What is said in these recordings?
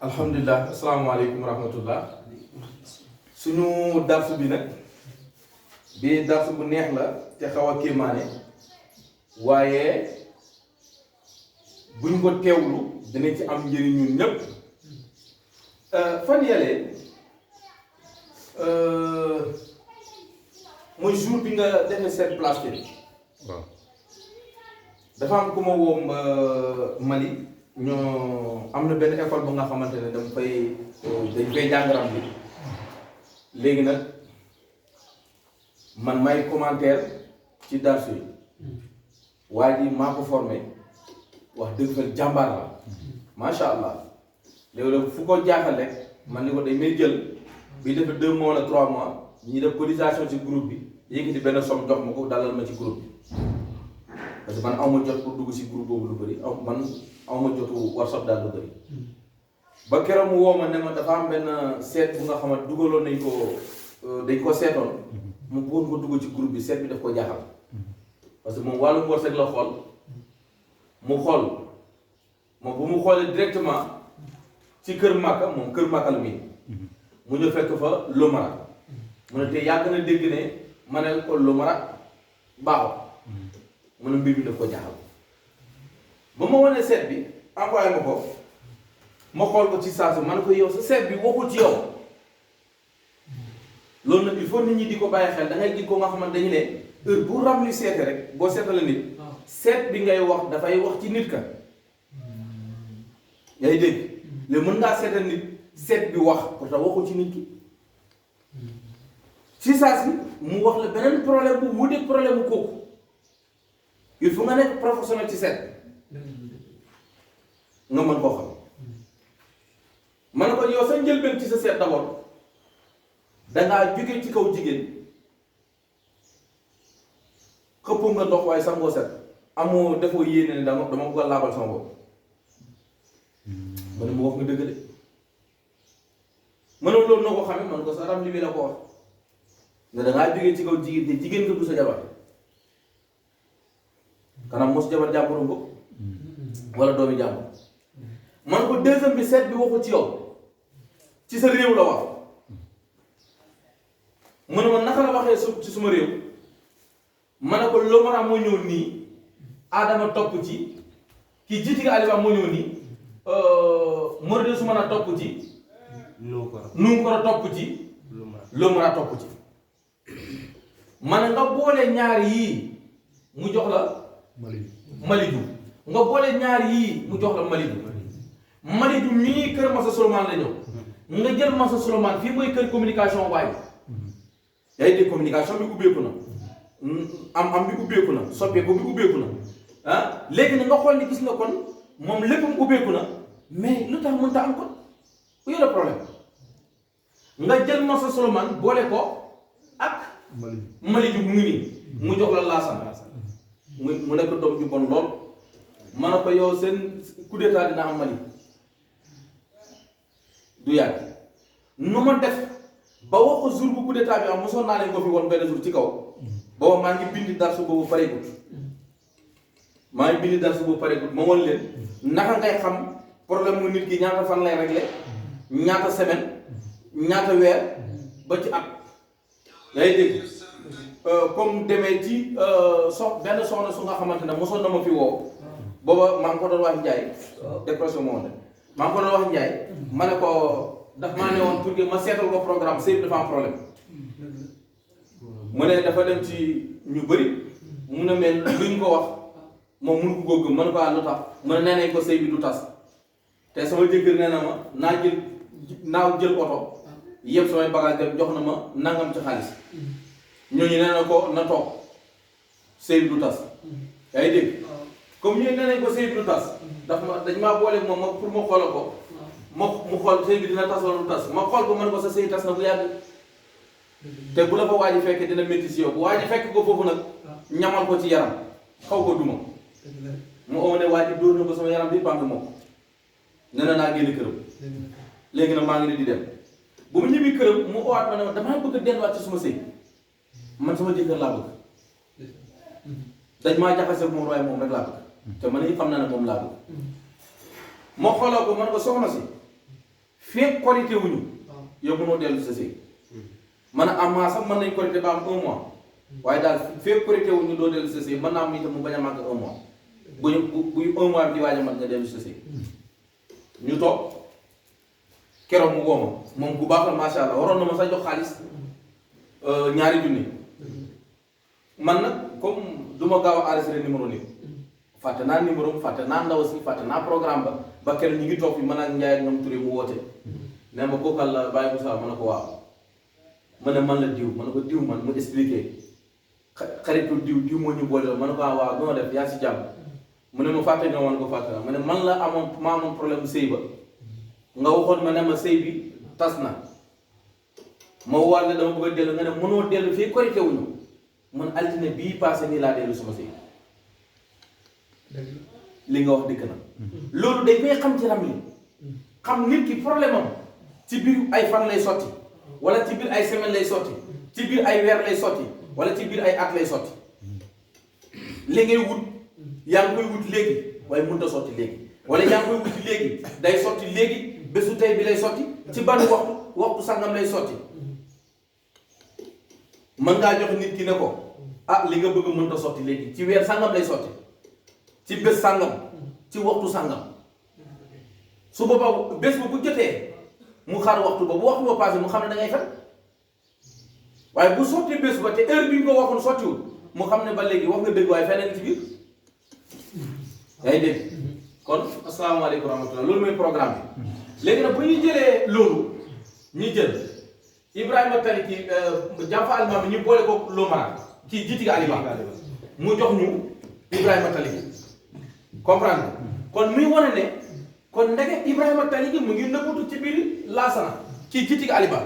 alhamdulilah asalaamaaleykum wa rahmatullah suñu darsu bi nag bi darsu bu neex la te xaw a kéemaane waaye buñ ko teewlu dina ci am njëriñ ñun ñëpp fan yàlla mooy jour bi nga defee cette place bi waaw dafa am ku ma woo Mali ñoo am na benn école bu nga xamante ne dañ fay jàng ram bi léegi nag man may commentaire ci darsu yi waa ji maa ko formé wax dëgg fa jàmbaar la macha allah léegi nag fu ko jaaxal rek man ni ko day may jël bi defee 2 mois wala 3 mois ñi def cotisation ci groupe bi yëkkati benn somme jox ma ko dalal ma ci groupe bi parce que man aw ma jot pour dugg si groupe boobu lu bëri man aw ma jotu WhatsApp daal lu bëri ba keroog mu woo ma ne ma dafa am benn seet bu nga xamante dugaloon nañ ko dañ ko seetoon mu bëggoon ko dugg ci groupe bi seet bi daf ko jaaxal parce que moom wàllum wërsëg la xool mu xool moom bu mu xoolee directement ci kër Màkka moom kër Màkka la muy mu ñëw fekk fa Lomara mu ne te yàgg na dégg ne ma ne ko Lomara baaxul mu ne mbir bi daf ko jaaxal ba ma wane seet bi envoyé ma ko ma xool ko ci saa si ma ne ko yow sa seet bi waxul ci yow loolu nag il faut nit ñi di ko bàyyi xel da ngay gis ko nga xamante dañu ne heure bu ram li seete rek boo seetale nit seet bi ngay wax dafay wax ci nit ka yaa ngi dégg léegi mën ngaa seetal nit seet bi wax pourtant waxul ci nit ki ci saa si mu wax la beneen problème bu wuteeg problème bu kooku il faut nga nekk professionnel ci seet nga mën koo xam ma ne ko yow sa njëlbeen ci sa seet d'abord dangaa jóge ci kaw jigéen xëppoo nga ndox waaye sangoo set amoo defoo yéene ne dama bëgg a laabal sama bopp ma ne mu wax nga dëgg de ma ne loolu noo ko xamee man ko sa ram li bi la ko wax ne dangaa jóge ci kaw jigéen te jigéen nga du sa jabar kanam mos jabar jàmburu ko wala doomi jàmbur man ko deuxième bi seet bi waxu ci yow ci sa réew la wax mu ne ma naka la waxee ci suma réew ma ne ko Lomara moo ñëw nii Adama topp ci kii jiiti nga Aliba moo ñëw nii Morde su mën a topp ci Nunkoro topp ci Lomara topp ci ma ne nga boole ñaar yii mu jox la Malidu nga boole ñaar yii mu jox la Malidu mii kër Massa Souleymane la ñëw nga jël Massa Souleymane fii mooy kër communication waaye yaa ngi dégg communication bi ubbeeku na am bi ubbeeku na soppeeku bi ubbeeku na ah léegi nag nga xool ni gis nga kon moom léppam ubbeeku na mais lu tax mënta am kon ku yore problème nga jël Massa Souleymane boole ko ak Malidu mu ngi nii mu jox la laasan mu nekk doom ju bon lool ma ne ko yow seen coup d'état dina am Mali du yàgg nu ma def ba waxu jour bu coup d'état bi am mosoon naa leen ko fi woon benn jour ci kaw booba maa ngi bindi darsu boobu pareegut ma woon leen naka ngay xam problème mu nit ki ñaata fan lay réglé ñaata semaine ñaata weer ba ci at yaa ngi dégg comme demee ci benn soxna su nga xamante ne mosoon na ma fi woo booba maa ngi ko doon wax Ndiaye décroché moo woon maa ngi ko doon wax Ndiaye ma ne ko daf maa ne woon pour que ma seetal ko programme sëy bi dafa am problème mu ne dafa dem ci ñu bëri mu ne mel luñ ko wax moom mënu ko gëm ma ne ko lu tax mu ne nee nañ ko sëy bi du tas te sama jëkkër nee na ma naa jël oto yëpp samay bagage dem jox na ma nangam ci xaalis ñooñu nee na ko na toog sëy bi du tas yaa ngi dégg comme ñooñu nee nañ ko sëy bi du tas dañ maa boole moom ma pour ma xoolal ko mu xool sëy bi dina tas wala du tas ma xool ko man ko sa sëy tas na bu yàgg te bu la fa waa ji fekkee dina métti si yow bu waa ji fekk ko foofu nag ñamal ko ci yaram xaw ko duma mu oo ne waa ji dóor na ko sama yaram bi bànk moom nee na naa génn këram léegi nag maa ngi ne di dem bu mu ñibbi këram mu owaat ma ne damaa bëgg a delluwaat ci suma sëy man sama jëkkër laa bëgg dañ maa jaxase moom waaye moom rek laa bëgg te man it xam naa ne moom laa bëgg ma xooloo ko man ko soxna si feeg korité wuñu yow mënoo dellu sa sëy mën a am sax mën nañ korité ba am 1 mois waaye daal feeg korité wuñu doo dellu sa sëy mën naa am itam mu bañ a màgg 1 mois buy 1 mois bi di waaj a mat nga dellu sa sëy ñu toog keroog mu wooma moom ku baax la macha allah waroon na ma sax jox xaalis 2 junni man nag comme du ma gaaw a enregistré numéro nit fàtte naa numéro fàtte naa ndaw si fàtte naa programme ba keroog ñu ngi toog fi mën a njaay ak ñoom Touré mu woote ne ma kookal la Baye Moussa ma ne ko waaw ma ne man la diw ma ne ko diw man mu expliqué xaritu diw moo ñu boole ma ne ko waaw doo def yaa si jàmm mu ne ma fàtte nga woon ko fàtte na ma ne man la amoon problème sëy ba nga waxoon ma ne ma sëy bi tas na ma war ne dama bëgg a dellu nga ne mënoo dellu fii korité wuñu man altine bii passé nii laa dellu suma sëy li nga wax dëgg na loolu dañ koy xam ci ram li xam nit ki problème am ci biir ay fan lay sotti wala ci biir ay semaine lay sotti ci biir ay weer lay sotti wala ci biir ay at lay sotti li ngay wut yaa ngi koy wut léegi waaye mënut a sotti léegi wala yaa ngi koy wut léegi day sotti léegi bésu tey bi lay sotti ci ban waxtu sangam lay sotti mën ngaa jox nit ki ne ko ah li nga bëgg mënut a sotti léegi ci weer sangam lay sotti ci bés sangam ci waxtu sangam su boobaa bés bu jotee mu xaar waxtu ba bu waxtu ba passé mu xam ne da ngay fen waaye bu sotti bés ba te heure bi nga ko waxoon sottiwul mu xam ne ba léegi wax nga dëgg waaye feneen ci biir yaa ngi dégg kon asalaamaaleykum wa rahmatulah loolu mooy programme bi léegi nag bu ñu jëlee loolu ñu jël Ibrahima Tali ki Jamfa Almami ñu boole ko Lomara kii Jitiga Aliba mu jox ñu Ibrahima Tali comprendre kon muy wane ne kon ndeke Ibrahima Tali gi mu ngi nëbbatu ci biir Laasana kii Jitiga Aliba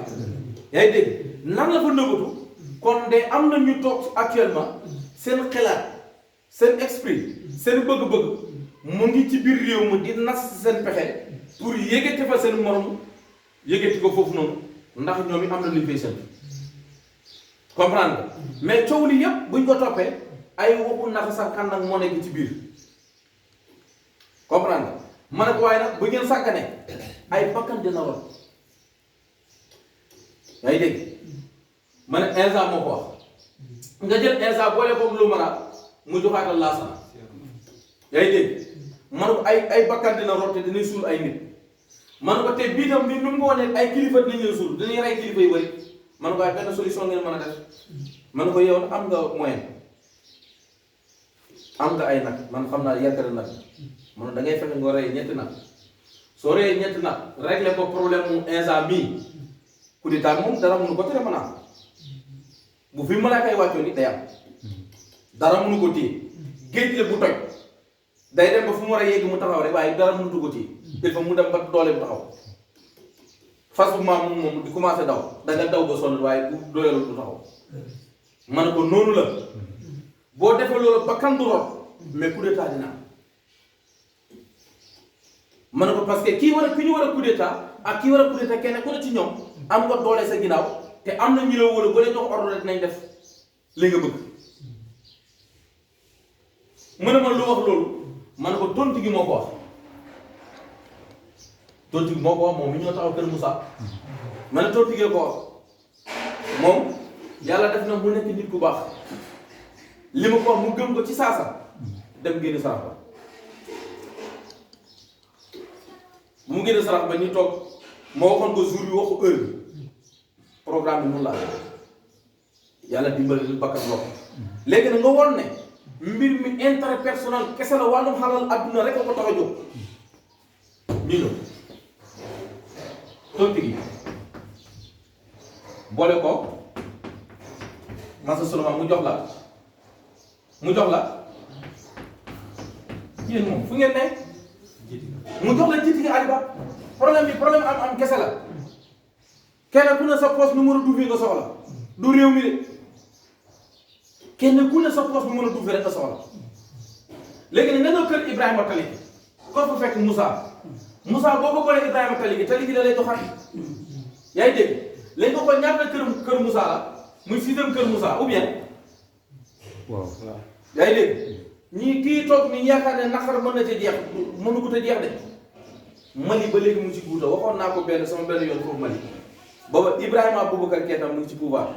yaa ngi dégg nan la fa nëbbatu kon de am na ñu toog actuellement seen xelaat seen esprit seen bëgg-bëgg mu ngi ci biir réew mi di nas seen pexe pour yëgati fa seen morom yëgati ko foofu noonu ndax ñoom it am na lu ñu fay seen comprendre mais coow li yëpp buñ ko toppee ay waxu naka sax kan nag moo nekk ci biir comprendre ma ne ko waaye nag bu ngeen sàggane ay bakkan dina rot yaa ngi dégg ma ne Insa moo ko wax nga jël Insa boole ko Lomara mu joxaatal Laasana yaa ngi dégg man ko ay bakkan dina rot te dinañ suul ay nit man ko te bii tam ni nu mu ko wane ay kilifa dinañ leen suul dinañ rey kilifa yu bëri man ko waaye benn solution ngeen mën a def man ko yow am nga moyen am nga ay nag man xam naa yàggale nag man da ngay fexe nga rey ñetti nag soo reyee ñetti nag réglé ko problème mu Insa mii coup d'état moom dara mënu ko tere mën a am bu fi malaaka yi wàccoon nit day am dara mënu ko téye géej la bu toj day dem ba fu mu war a yegg mu taxaw rek waaye dara mënutu ko téye il faut mu dem ba dooleem taxaw fas bu maam moom di commencé daw da nga daw ba sonn waaye bu doyalul du taxaw man ko noonu la boo defee loolu ba kan du rot mais coup d'état dina am man ko parce que ki ñu war a coup d'état ak kii war a coup d'état kenn ku ne ci ñoom am nga doole sa ginnaaw te am na ñu la wóolu ba leen jox ordre rek nañ def li nga bëgg mu ne ma lu wax loolu man ko tontu gi moo ko wax tontu gi moo ko wax moom mi ñoo taxaw kër Moussa ma ne tontu gi ko wax moom yàlla def na mu nekk nit ku baax li ma ko wax mu gëm ko ci saasa dem génn sarax ba mu génn sarax ba ñu toog moo waxoon ko jour bi waxu heure bi programme bi mun laa yàlla dimbali lu bakkat loxo léegi nag nga won ne mbir mi intérêt personnel kese la wàllum xalal adduna rek a ko tax a jóg ñu ñëw tontu gi boole ko Massa Souleymane mu jox la yéen moom fu ngeen ne mu jox la Jitiga Aliba problème am kese la kenn ku ne sa poste nu mën a duufee nga soxla du réew mi de kenn ku ne sa poste nu mën a duufee rek nga soxla léegi nag nga ñëw kër Ibrahima Tali ko fa fekk Moussa boo ko boolee Ibrahima Tali gi da lay joxaat yaa ngi dégg léegi nga ko ñaata kër Moussa la muy 6e kër Moussa ou bien waaw yaa ngi dégg ñii kii toog ni yaakaar ne naqar mën na ca jeex mënu ko te jeex de Mali ba léegi mu ngi ci guuta waxoon naa ko sama benn yoon foofu Mali booba Ibrahima Boubacar Keïta mu ngi ci pouvoir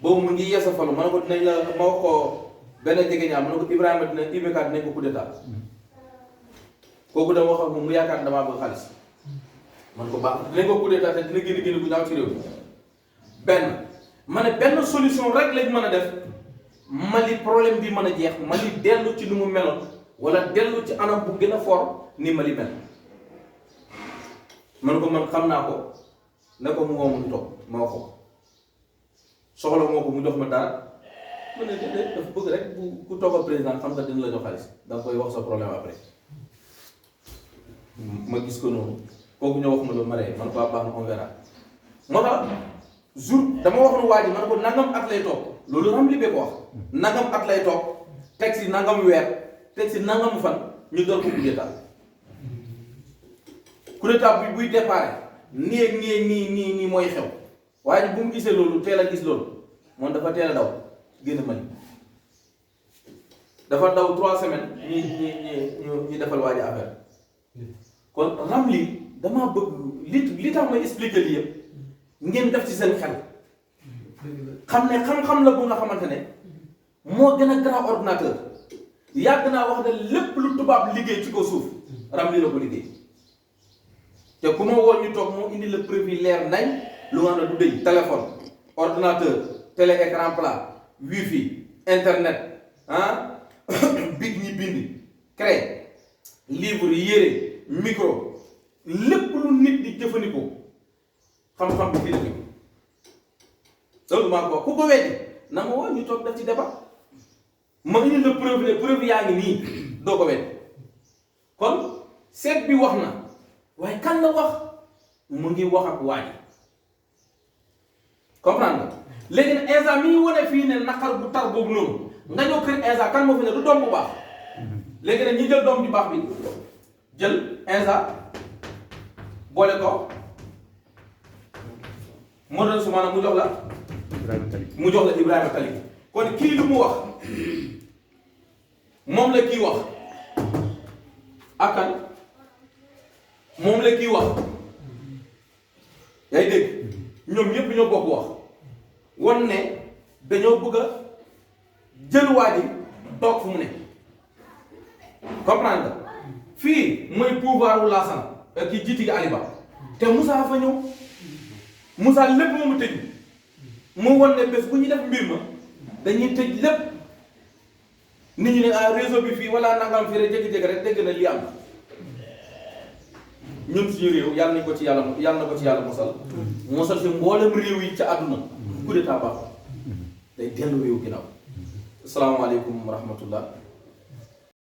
boobu mu ngi yeesa falu ma ne ko dinañ la ma wax ko benn jegeñaal ma ne ko Ibrahima IBK dinañ ko coup d'état kooku dama wax ak moom mu yaakaar damaa bëgg xaalis man ko baax dinañ ko coup d'état te dina génn bu ñaaw ci réew mi benn ma ne benn solution rek lañ mën a def Mali problème bi mën a jeex Mali dellu ci ni mu meloon wala dellu ci anam bu gën a fort ni Mali mel man ko man xam naa ko ne ko mu woo mu toog ma wax ko soxla moo ko mu jox ma dara ma ne déedéet dafa bëgg rek ku toog a président xam nga dina la jox xaalis da nga koy wax sa problème après ma gis ko noonu kooku ñëw wax ma lu ma ree man ko baax na on verra moo tax jour dama waxoon waa ji man ko nangam at lay toog loolu xam li bee ko wax nangam at lay toog teg si nangam weer teg si nangam fan ñu doon ko coup d'état coup d'état bi buy déparé nii mooy xew waaye bu mu gisee loolu teel a gis loolu moom dafa teel a daw génn Mali dafa daw 3 semaines ñi defal waa ji affaire kon Ramli damaa bëgg li tax may expliquer lii yëpp ngeen def ci seen xel xam ne xam-xam la bu nga xamante ne moo gën a grand ordinateur yàgg naa wax ne lépp lu tubaab liggéey ci ko suuf Ramli la ko liggéey te ku ma woo ñu toog moo indi la preuve leer nañ lu nga xam ne du dëj téléphone ordinateur télé écran plat wifi internet big ñi bind craie livre yére micro lépp lu nit di jëfandikoo xam-xam bi fii la jóg loolu maa ko wax ku ko weddi na ma woo ñu toog def ci débat ma indi la preuve yaa ngi nii doo ko weddi kon seet bi wax na waaye kan la wax mu ngi wax ak waa ji comprendre nga léegi nag Insa mi ngi wane fii ne naqar bu tar boobu noonu nga ñëw kër Insa kan moo fi ne du doom bu baax léegi nag ñi jël doom ju baax bi jël Insa boole ko moo doon su maanaam mu jox la Ibrahima Tali kon kii lu mu wax moom la kii wax akan moom la kii wax yaa ngi dégg ñoom ñëpp ñoo bokk wax wan ne dañoo bëgg a jël waa ji toog fu mu ne comprendre nga fii mooy pouvoir wu Lassana ki jiiti gi Aliba te Moussa fa ñëw Moussa lépp moomu tëj mu wan ne bés bu ñu def mbir ma dañuy tëj lépp nit ñi ne réseau bi fii wala nangam fii rek jékki-jékki rek dégg na lii am ñun suñu réew yàlla nañ ko ci yàlla na ko ci yàlla mosal si mboolem réew yi ca àdduna coup d'état baax day dellu réew ginnaaw asalaamaaleykum wa rahmatullah